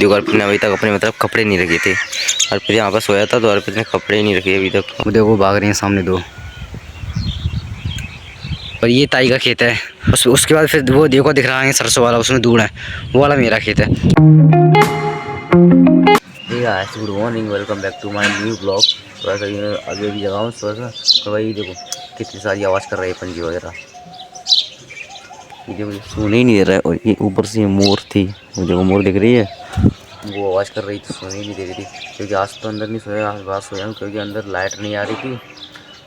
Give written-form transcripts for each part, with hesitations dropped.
दीवार पे अभी तक अपने मतलब कपड़े नहीं रखे थे। अर्पित यहाँ पर सोया था तो अर्पित ने कपड़े ही नहीं रखे अभी तक। वो देखो भाग रही हैं सामने दो। और ये ताई का खेत है। उसके बाद फिर वो देखो दिख रहा है सरसों वाला, उसमें दूर है, वो वाला मेरा खेत है। Good morning, welcome back to my new blog. थोड़ा सा अभी अभी जगह हूँ थोड़ा सा, तो वही देखो कितनी सारी आवाज़ कर रही है पंछी वगैरह। ये मुझे सुन ही नहीं दे रहा है। और ये ऊपर से मोर थी, मुझे वो मोर दिख रही है, वो आवाज़ कर रही थी, सुन ही नहीं दे रही थी। क्योंकि आज तो अंदर नहीं सोया, आज बात सोया हूँ क्योंकि अंदर लाइट नहीं आ रही थी।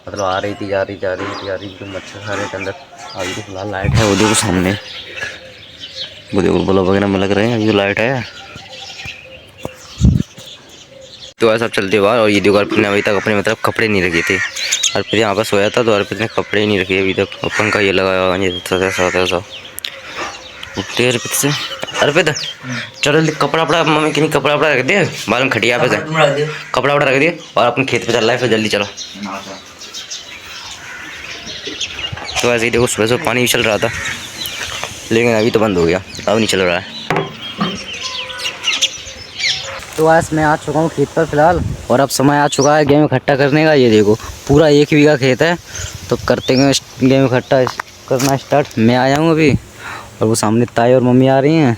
मतलब आ रही थी जा रही थी तो मच्छर खा रहे थे अंदर। अभी तो फिलहाल लाइट है, वो देखो सामने, वो देखो बल्ब वगैरह में लग रहे हैं, अभी तो लाइट है। तो ऐसा चलते बाहर। और ये देखो अर्पित ने अभी तक अपने मतलब कपड़े नहीं रखे थे। अर्पित यहाँ पर सोया था तो अर्पित ने कपड़े ही नहीं रखे अभी तक। और पंखा ये लगाया ऐसा उठते अर्पित से। अर्पित चलो कपड़ा वपड़ा मम्मी के लिए कपड़ा वपड़ा रख दिए, बाल में खटिया पे कपड़ा वपड़ा रख दिए और अपने खेत पे चल रहा है, फिर जल्दी चलो। तो ऐसे ही देखो सुबह से पानी भी चल रहा था, लेकिन अभी तो बंद हो गया, अब नहीं चल रहा है। तो आज मैं आ चुका हूँ खेत पर फिलहाल, और अब समय आ चुका है गेहूँ इकट्ठा करने का। ये देखो पूरा 1 बीघा खेत है, तो करते हैं गेहूँ इकट्ठा करना स्टार्ट। मैं आया हूँ अभी, और वो सामने ताई और मम्मी आ रही हैं,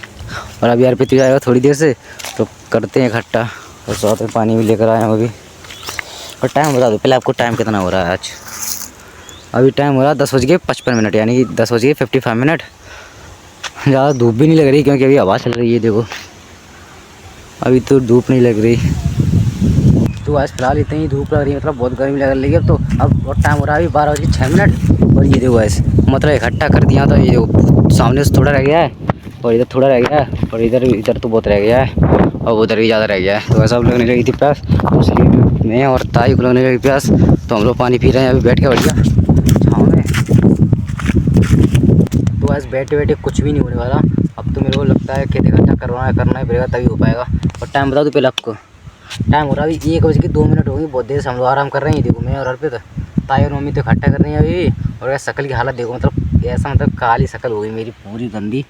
और अभी अर्पित भी आएगा थोड़ी देर से, तो करते हैं इकट्ठा। और साथ में पानी भी लेकर आया हूँ अभी। और टाइम बता दो पहले आपको, टाइम कितना हो रहा है आज? अभी टाइम हो रहा है 10:55, यानी कि 10:55। ज़्यादा धूप भी नहीं लग रही क्योंकि अभी हवा चल रही है। देखो अभी तो धूप नहीं लग रही, तो आज फिलहाल इतनी ही धूप लग रही है, मतलब बहुत गर्मी लग रही है। अब तो अब और टाइम हो रहा है अभी 12:06। और ये देखो ऐसे मतलब इकट्ठा कर दिया। तो ये देखो सामने से थोड़ा रह गया है, और इधर थोड़ा रह गया है, और इधर तो बहुत रह गया है, और उधर भी ज़्यादा रह गया है। तो ऐसा लगने लगी थी प्यास, इसलिए मैं और ताई को लगने लगी प्यास, तो हम लोग पानी पी रहे हैं अभी बैठ के बढ़िया छाँव में। तो आज बैठे बैठे कुछ भी नहीं होने वाला। अब तो मेरे को लगता है खेत इकट्ठा करना ही पड़ेगा, तभी हो पाएगा। और टाइम बता दो पहले आपको, टाइम हो रहा है अभी 1:02 होगी। बहुत देर से हम लोग आराम कर रहे हैं। देखो मैं और अर्पित, ताई और मम्मी तो इकट्ठा कर रही हैं अभी। और यार शक्ल की हालत देखो, मतलब ऐसा मतलब काली शक्ल हो गई मेरी पूरी गंदी।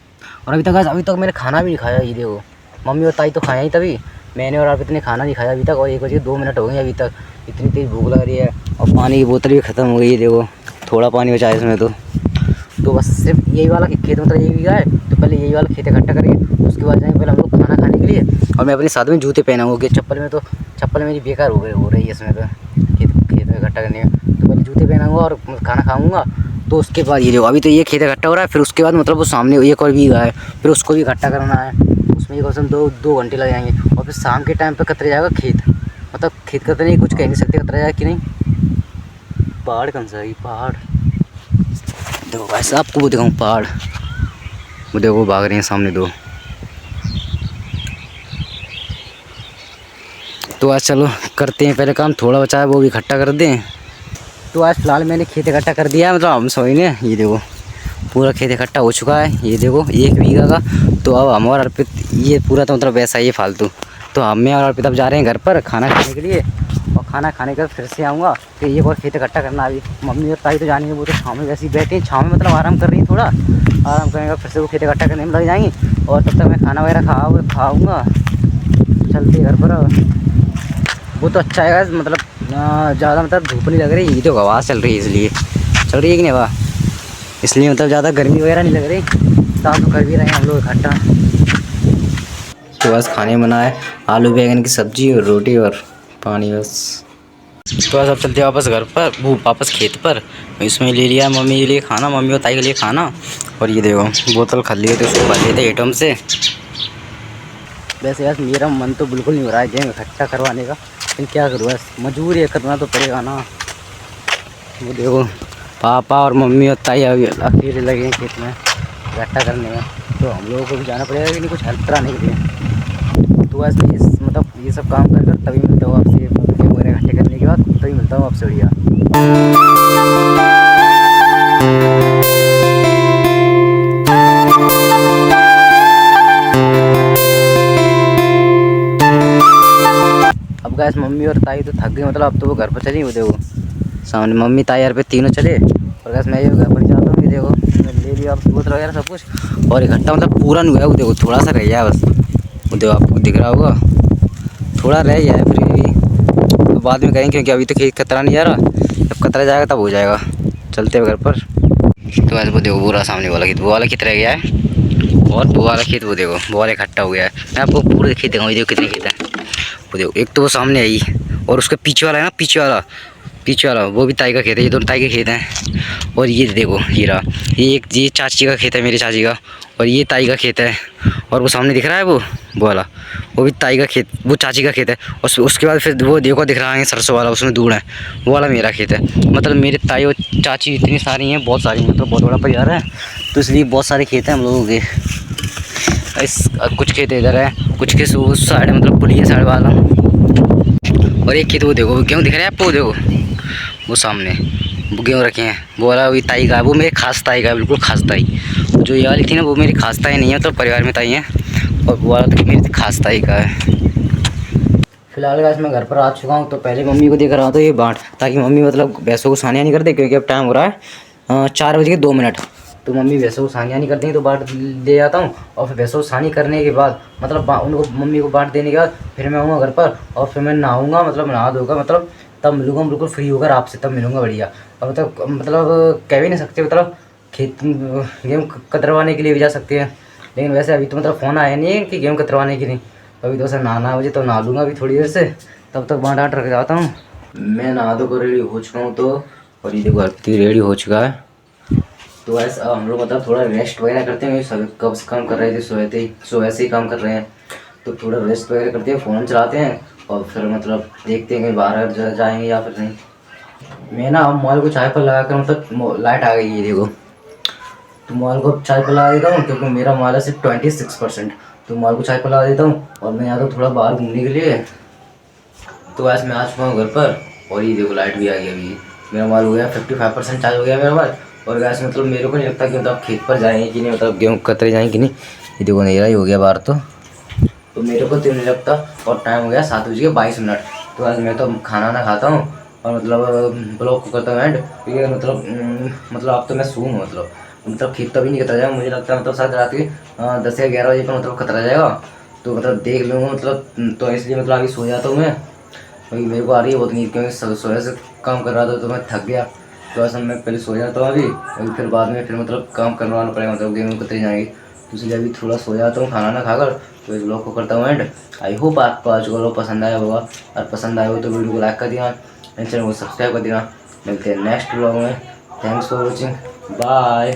और अभी तक मैंने खाना भी नहीं खाया। ये देखो मम्मी और ताई तो खाया ही, तभी मैंने और अर्पित ने खाना नहीं खाया अभी तक। और 1:02 हो गई अभी तक, इतनी तेज़ भूख लग रही है। और पानी की बोतल भी ख़त्म हो गई है, देखो थोड़ा पानी बचा है इसमें। तो बस सिर्फ यही वाला खेत मतलब 1 बीघा है, तो पहले यही वाला खेत इकट्ठा करेंगे, उसके बाद जाएंगे पहले हम लोग खाना खाने के लिए। और मैं अपने साथ में जूते पहना हूँ, चप्पल मेरी बेकार हो रही है इसमें, तो खेत में इकट्ठा करने का। तो पहले जूते पहनाऊँगा और खाना खाऊँगा, तो उसके बाद ये देखो अभी तो ये खेत इकट्ठा हो रहा है। फिर उसके बाद मतलब वो सामने 1 और बीघा है, फिर उसको भी इकट्ठा करना है। उसमें एक औसम 2 घंटे लग जाएंगे। और फिर शाम के टाइम पर कतरे जाएगा खेत, मतलब खेत कतरे कुछ कह नहीं सकते कतरा जाएगा कि नहीं। पहाड़ कौन सा है? पहाड़ देखो वैसे आपको वो दिखाऊँ पहाड़, वो देखो भाग रही हैं सामने दो। तो आज चलो करते हैं पहले काम, थोड़ा बचा है वो भी इकट्ठा कर दें। तो आज फिलहाल मैंने खेत इकट्ठा कर दिया है, मतलब हम सभी ने। ये देखो पूरा खेत इकट्ठा हो चुका है, ये देखो 1 बीघा का। तो अब हम और अर्पित, ये पूरा तो मतलब वैसा ही फालतू। तो हम और अर्पित अब जा रहे हैं घर पर खाना खाने के लिए, और खाना खाने के बाद फिर से आऊँगा। फिर ये और खेत इकट्ठा करना। अभी मम्मी और ताई तो जानेंगे, वो तो छाँव में वैसे ही बैठे हैं, छाँव में मतलब आराम कर रही हैं, थोड़ा आराम करेंगे, फिर से वो खेत इकट्ठा करने में लग जाएंगी। और तब तक मैं खाना वगैरह खाऊँगा, चलते घर पर। वो तो अच्छा है मतलब ज़्यादा मतलब धूप नहीं लग रही, ये तो हवा चल रही है, इसलिए चल रही है कि नहीं हवा, इसलिए मतलब ज़्यादा गर्मी वगैरह नहीं लग रही। साफ तो कर भी रहे हैं हम लोग इकट्ठा। तो बस खाने बनाए आलू बैंगन की सब्ज़ी और रोटी और पानी बस। तो बस अब चलते वापस घर पर, वो वापस खेत पर। इसमें ले लिया मम्मी के लिए खाना, मम्मी और ताई के लिए खाना। और ये देखो बोतल खाली है तो उसको भर लेते एटम से। वैसे यार मेरा मन तो बिल्कुल नहीं हो रहा है गेहूँ इकट्ठा करवाने का, लेकिन क्या करूँ बस मजबूरी है, करना तो पड़ेगा ना। वो देखो पापा और मम्मी और ताई अभी अकेले लगे हैं खेत में इकट्ठा करने में, तो हम लोगों को भी जाना पड़ेगा कि नहीं कुछ हेल्प कराने के लिए। तो वैसे मतलब ये सब काम कर तभी मिलता हूँ आपसे, गेहूँ वगैरह इकट्ठे करने के बाद तभी मिलता हूँ आपसे। बढ़िया अब गैस मम्मी और ताई तो थक गई, मतलब अब तो वो घर पर चली। वो देखो सामने मम्मी ताई यार पे तीनों चले, और गैस मैं ये घर पर जाता हूँ। ये देखो ले लिया बोतल वगैरह सब कुछ, और इकट्ठा मतलब पूरा नहीं हुआ है। वो देखो थोड़ा सा रह गया बस, वो देखो आपको दिख रहा होगा, थोड़ा रह गया है फिर भी, तो बाद में करेंगे क्योंकि अभी तो खेत कतरा नहीं जा रहा, जब कतरा जाएगा तब हो जाएगा। चलते हैं घर पर। तो ऐसे वो देखो पूरा सामने वाला खेत, वो वाला खेत रह गया है, और वो वाला खेत वो देखो, वो वाला इकट्ठा हो गया है। मैं आपको पूरे खेत दिखाऊंगा, देखो कितने खेत है। वो देखो एक तो वो सामने आई, और उसके पीछे वाला है ना, पीछे वाला वो भी ताई का खेत है। ये दोनों ताई के खेत हैं। और ये देखो हीरा, ये चाची का खेत है, मेरी चाची का, और ये ताई का खेत है। और वो सामने दिख रहा है वो वाला, वो भी ताई का खेत, वो चाची का खेत है। और उसके बाद फिर वो देखो दिख रहा है सरसों वाला, उसमें दूर है, वो वाला मेरा खेत है। मतलब मेरे ताई और चाची इतनी सारी हैं, बहुत सारी, मतलब बहुत बड़ा परिवार है, तो इसलिए बहुत सारे खेत हैं हम लोगों के। कुछ खेत इधर है, कुछ खेत उस साइड, मतलब पुलिया साइड वाला। और एक खेत वो देखो, गेहूँ दिख रहा है आपको, वो देखो वो सामने वो गेहूँ रखे हैं, वो वाला भी ताई का है, वो मेरी खास ताई का है, बिल्कुल खास ताई। जो ये वाली थी ना, वो मेरी खास ताई नहीं है, तो परिवार में ताई है, और वो वाला तो मेरी खास ताई का है। फिलहाल गाइस मैं घर पर आ चुका हूँ, तो पहले मम्मी को देख रहा था ये बाट, ताकि मम्मी मतलब भैंसों को सानिया नहीं कर दे, क्योंकि अब टाइम हो रहा है 4:02। तो मम्मी भैंसों को सानिया नहीं करती, तो बाट ले आता हूँ, और फिर भैंसों को सानी करने के बाद मतलब उनको मम्मी को बाट देने के बाद फिर मैं आऊँगा घर पर, और फिर मैं नहाऊँगा, मतलब नहा धोगा, मतलब तब मिलूँगा बिल्कुल फ्री होकर आपसे, तब मिलूँगा बढ़िया। और मतलब कह भी नहीं सकते, मतलब खेत गेहूँ कतरवाने के लिए भी जा सकते हैं, लेकिन वैसे अभी तो मतलब फ़ोन आया नहीं है कि गेहूँ कतरवाने के लिए। अभी तो सर नहाना है मुझे, तो नहा लूँगा अभी थोड़ी देर से, तब तक बाट रख जाता हूँ। मैं नहा धो कर रेडी हो चुका हूँ, तो और ये देखो आरती रेडी हो चुका है। तो ऐसा हम लोग मतलब थोड़ा रेस्ट वगैरह करते हैं, सब कब से काम कर रहे थे, सोए से ही काम कर रहे हैं, तो थोड़ा रेस्ट वगैरह करते हैं, फ़ोन चलाते हैं, और फिर मतलब देखते हैं कहीं बाहर जाएंगे या फिर नहीं। मैं ना मोबाइल को चाय पर लगा कर, मतलब लाइट आ गई है देखो, तो मोबाइल को चार्ज पर लगा देता हूँ, क्योंकि मेरा मोबाइल है सिर्फ 26%, तो मोबाइल को चार्ज पर लगा देता हूँ, और मैं आता हूँ थोड़ा बाहर घूमने के लिए। तो आज मैं आ चुका हूँ घर पर, और ये देखो लाइट भी आ गई अभी, मेरा मोबाइल हो गया 55% चार्ज हो गया मेरा मोबाइल। और गैस मतलब मेरे को नहीं लगता कि मतलब खेत पर जाएंगे कि नहीं, मतलब गेहूँ कतरे जाएंगे कि नहीं। ये देखो अंधेरा ही हो गया बाहर, तो मेरे को तो नहीं लगता। और टाइम हो गया 7:22। तो आज मैं तो खाना ना खाता हूँ, और मतलब ब्लॉग को करता हूँ एंड, क्योंकि मतलब अब तो मैं सूँ, मतलब खेत तभी नहीं कतरा जाएगा, मुझे लगता है मतलब शायद रात के 10 या 11 बजे पर मतलब कतरा जाएगा, तो मतलब देख लूँगा, मतलब तो इसलिए मतलब अभी सो जाता हूँ मैं, क्योंकि मेरे को आ रही है बहुत नींद, क्योंकि सोया से काम कर रहा था तो मैं थक गया। तो ऐसा मैं पहले सो जाता हूँ अभी फिर बाद में फिर मतलब काम करवाना पड़ेगा, मतलब गेम कतरे जाएंगे, तो इसलिए अभी थोड़ा सो जाता हूँ खाना ना खाकर। तो इस ब्लॉग को करता हूँ एंड। आई होप आपको आज का ब्लॉग पसंद आया होगा, और पसंद आया हो तो वीडियो को लाइक कर देना, मेरे चैनल को सब्सक्राइब कर देना। मिलते हैं नेक्स्ट ब्लॉग में। Thanks for watching, bye.